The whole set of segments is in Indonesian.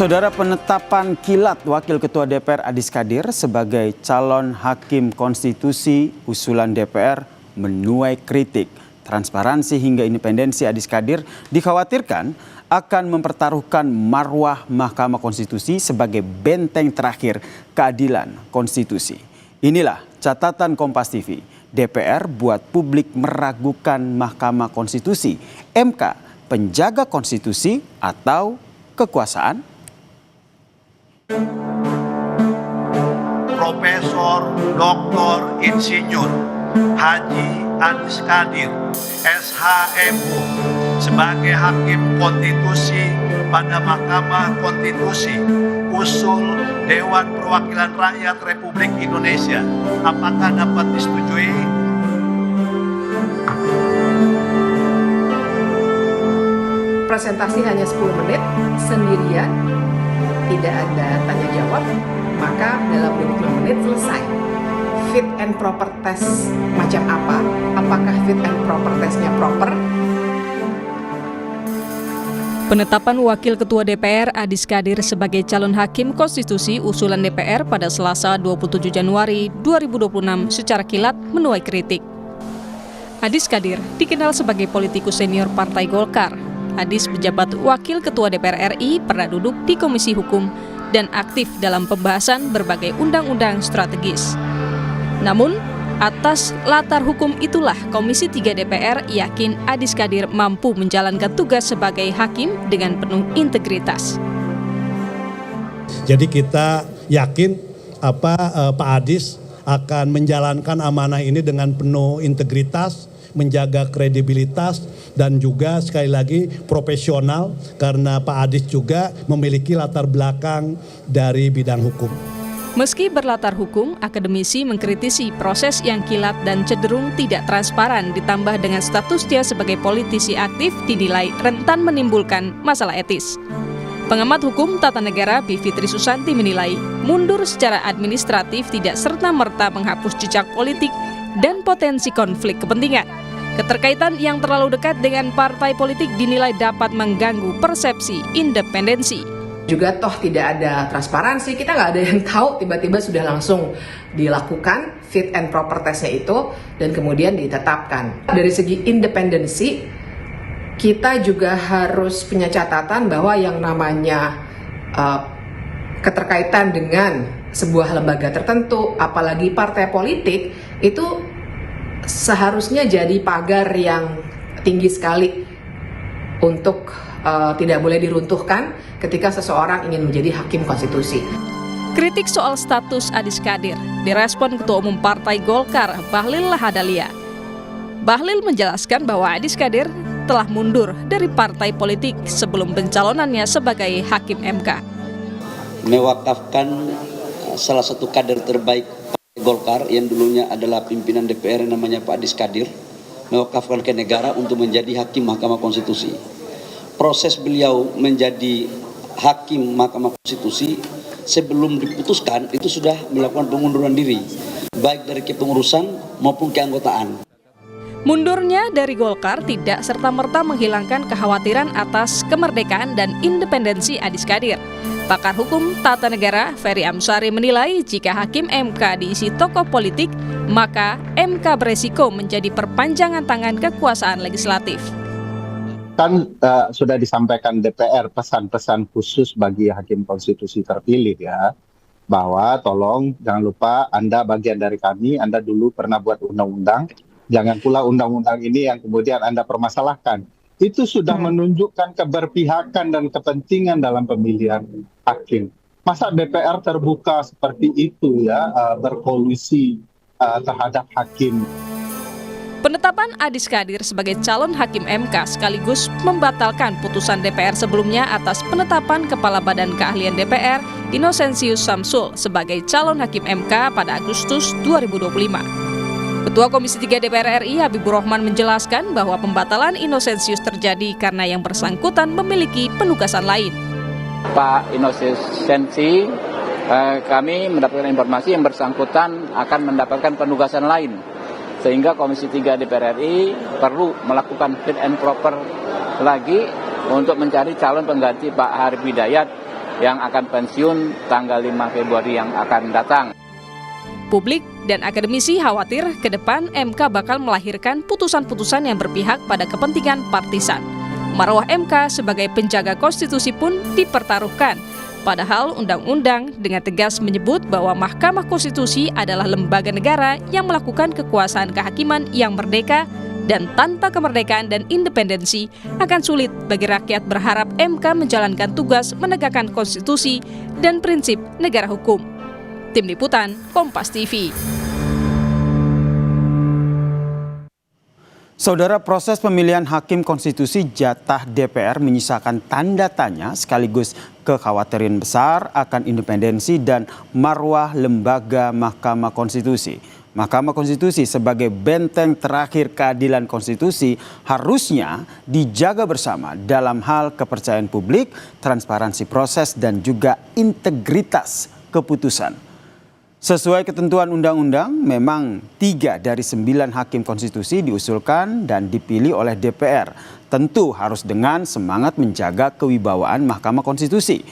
Saudara, penetapan kilat Wakil Ketua DPR Adis Kadir sebagai calon hakim konstitusi usulan DPR menuai kritik. Transparansi hingga independensi Adis Kadir dikhawatirkan akan mempertaruhkan marwah Mahkamah Konstitusi sebagai benteng terakhir keadilan konstitusi. Inilah catatan Kompas TV. DPR buat publik meragukan Mahkamah Konstitusi, MK penjaga konstitusi atau kekuasaan? Profesor Dr. Insinyur Haji Adis Kadir, SHMU, sebagai Hakim Konstitusi pada Mahkamah Konstitusi usul Dewan Perwakilan Rakyat Republik Indonesia. Apakah dapat disetujui? Presentasi hanya 10 menit, sendirian, tidak ada tanya jawab, maka dalam 25 menit selesai. Fit and proper test macam apa? Apakah fit and proper testnya proper? Penetapan Wakil Ketua DPR Adis Kadir sebagai calon hakim konstitusi usulan DPR pada Selasa 27 Januari 2026 secara kilat menuai kritik. Adis Kadir dikenal sebagai politikus senior Partai Golkar. Adis menjabat Wakil Ketua DPR RI, pernah duduk di Komisi Hukum, dan aktif dalam pembahasan berbagai undang-undang strategis. Namun, atas latar hukum itulah Komisi 3 DPR yakin Adis Kadir mampu menjalankan tugas sebagai hakim dengan penuh integritas. Jadi kita yakin Pak Adis akan menjalankan amanah ini dengan penuh integritas, menjaga kredibilitas, dan juga sekali lagi profesional karena Pak Adis juga memiliki latar belakang dari bidang hukum. Meski berlatar hukum, akademisi mengkritisi proses yang kilat dan cenderung tidak transparan ditambah dengan status dia sebagai politisi aktif dinilai rentan menimbulkan masalah etis. Pengamat hukum tata negara Bivitri Susanti menilai mundur secara administratif tidak serta-merta menghapus jejak politik dan potensi konflik kepentingan. Keterkaitan yang terlalu dekat dengan partai politik dinilai dapat mengganggu persepsi independensi. Juga toh tidak ada transparansi, kita nggak ada yang tahu, tiba-tiba sudah langsung dilakukan fit and proper testnya itu dan kemudian ditetapkan. Dari segi independensi, kita juga harus punya catatan bahwa yang namanya keterkaitan dengan sebuah lembaga tertentu, apalagi partai politik, itu seharusnya jadi pagar yang tinggi sekali untuk tidak boleh diruntuhkan ketika seseorang ingin menjadi hakim konstitusi. Kritik soal status Adis Kadir direspon Ketua Umum Partai Golkar, Bahlil Lahadalia. Bahlil menjelaskan bahwa Adis Kadir telah mundur dari partai politik sebelum pencalonannya sebagai hakim MK. Mewakafkan salah satu kader terbaik Partai Golkar yang dulunya adalah pimpinan DPR yang namanya Pak Adis Kadir, mewakafkan ke negara untuk menjadi hakim Mahkamah Konstitusi. Proses beliau menjadi hakim Mahkamah Konstitusi sebelum diputuskan itu sudah melakukan pengunduran diri, baik dari kepengurusan maupun keanggotaan. Mundurnya dari Golkar tidak serta-merta menghilangkan kekhawatiran atas kemerdekaan dan independensi Adis Kadir. Pakar hukum tata negara Ferry Amsari menilai jika hakim MK diisi tokoh politik, maka MK beresiko menjadi perpanjangan tangan kekuasaan legislatif. Kan sudah disampaikan DPR pesan-pesan khusus bagi hakim konstitusi terpilih ya, bahwa tolong jangan lupa Anda bagian dari kami, Anda dulu pernah buat undang-undang, jangan pula undang-undang ini yang kemudian Anda permasalahkan. Itu sudah menunjukkan keberpihakan dan kepentingan dalam pemilihan hakim. Masa DPR terbuka seperti itu ya, berkolusi terhadap hakim. Penetapan Adis Kadir sebagai calon hakim MK sekaligus membatalkan putusan DPR sebelumnya atas penetapan Kepala Badan Keahlian DPR Inosensius Samsul sebagai calon hakim MK pada Agustus 2025. Ketua Komisi 3 DPR RI Habibur Rahman menjelaskan bahwa pembatalan Inosensius terjadi karena yang bersangkutan memiliki penugasan lain. Pak Inosensi, kami mendapatkan informasi yang bersangkutan akan mendapatkan penugasan lain. Sehingga Komisi 3 DPR RI perlu melakukan fit and proper lagi untuk mencari calon pengganti Pak Harif Hidayat yang akan pensiun tanggal 5 Februari yang akan datang. Publik dan akademisi khawatir ke depan MK bakal melahirkan putusan-putusan yang berpihak pada kepentingan partisan. Marwah MK sebagai penjaga konstitusi pun dipertaruhkan. Padahal undang-undang dengan tegas menyebut bahwa Mahkamah Konstitusi adalah lembaga negara yang melakukan kekuasaan kehakiman yang merdeka, dan tanpa kemerdekaan dan independensi akan sulit bagi rakyat berharap MK menjalankan tugas menegakkan konstitusi dan prinsip negara hukum. Tim Liputan, Kompas TV. Saudara, proses pemilihan Hakim Konstitusi jatah DPR menyisakan tanda tanya sekaligus kekhawatiran besar akan independensi dan marwah lembaga Mahkamah Konstitusi. Mahkamah Konstitusi sebagai benteng terakhir keadilan konstitusi harusnya dijaga bersama dalam hal kepercayaan publik, transparansi proses, dan juga integritas keputusan. Sesuai ketentuan undang-undang, memang 3 dari 9 hakim konstitusi diusulkan dan dipilih oleh DPR. Tentu harus dengan semangat menjaga kewibawaan Mahkamah Konstitusi.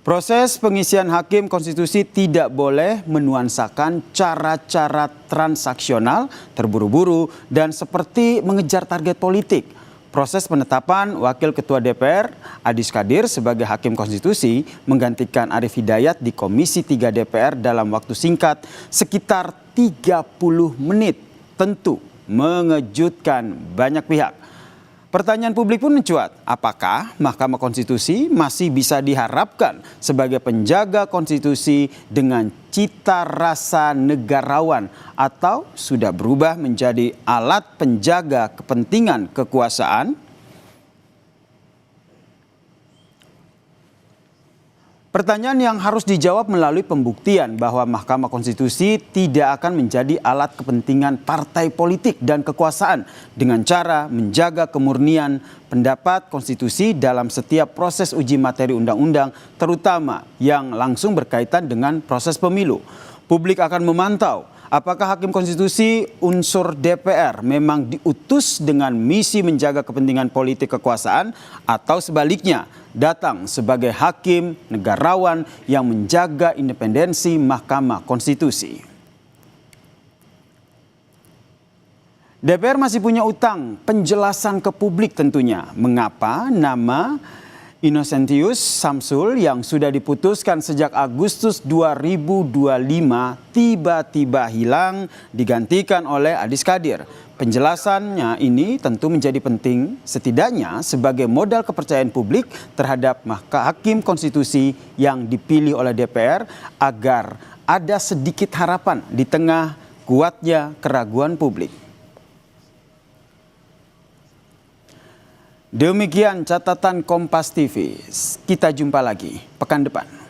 Proses pengisian hakim konstitusi tidak boleh menuansakan cara-cara transaksional, terburu-buru, dan seperti mengejar target politik. Proses penetapan Wakil Ketua DPR Adis Kadir sebagai Hakim Konstitusi menggantikan Arief Hidayat di Komisi 3 DPR dalam waktu singkat sekitar 30 menit tentu mengejutkan banyak pihak. Pertanyaan publik pun mencuat, apakah Mahkamah Konstitusi masih bisa diharapkan sebagai penjaga konstitusi dengan cita rasa negarawan atau sudah berubah menjadi alat penjaga kepentingan kekuasaan? Pertanyaan yang harus dijawab melalui pembuktian bahwa Mahkamah Konstitusi tidak akan menjadi alat kepentingan partai politik dan kekuasaan dengan cara menjaga kemurnian pendapat konstitusi dalam setiap proses uji materi undang-undang, terutama yang langsung berkaitan dengan proses pemilu. Publik akan memantau apakah Hakim Konstitusi unsur DPR memang diutus dengan misi menjaga kepentingan politik kekuasaan atau sebaliknya datang sebagai hakim negarawan yang menjaga independensi Mahkamah Konstitusi. DPR masih punya utang penjelasan ke publik tentunya. Mengapa nama Innocentius Samsul yang sudah diputuskan sejak Agustus 2025 tiba-tiba hilang digantikan oleh Adis Kadir. Penjelasannya ini tentu menjadi penting setidaknya sebagai modal kepercayaan publik terhadap Hakim Konstitusi yang dipilih oleh DPR agar ada sedikit harapan di tengah kuatnya keraguan publik. Demikian catatan Kompas TV. Kita jumpa lagi pekan depan.